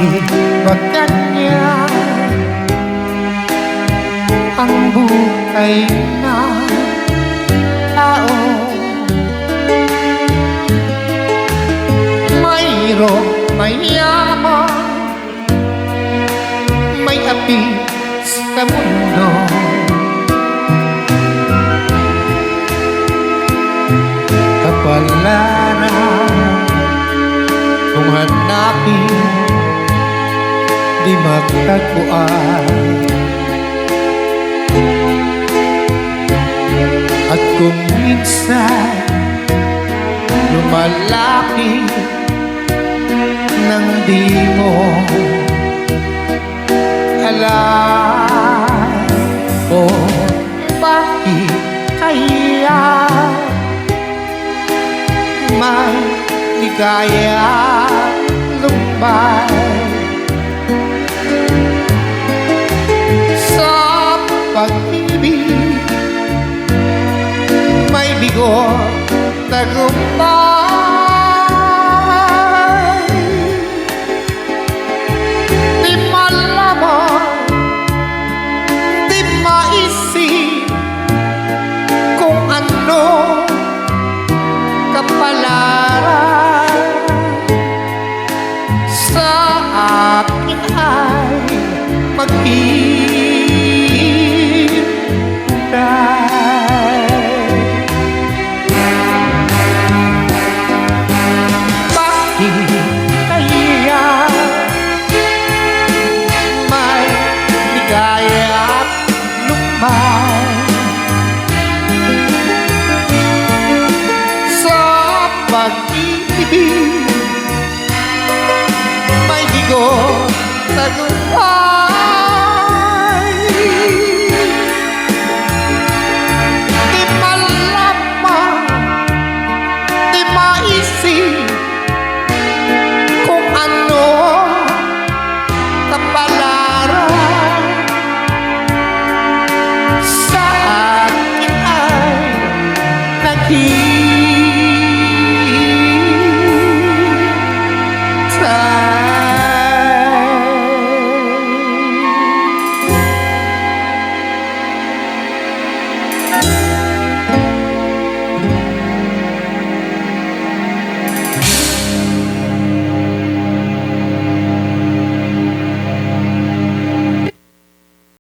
Bakit ba ganyan ang buhay ng tao? Mayroong mayaman, may api sa mundo. Kapalaran kung hanapin, di matagpuan. At kung minsan lumalapit nang di mo alam o bakit kaya may ligaya lumbay sa pag-ibig, may bigo tagumpay. Di malaman, di maisip kung ano kapalaran sa akin ay maghihintay. Bakit kaya may ligaya at lumbay sa pag-ibig, may bigo tagumpay.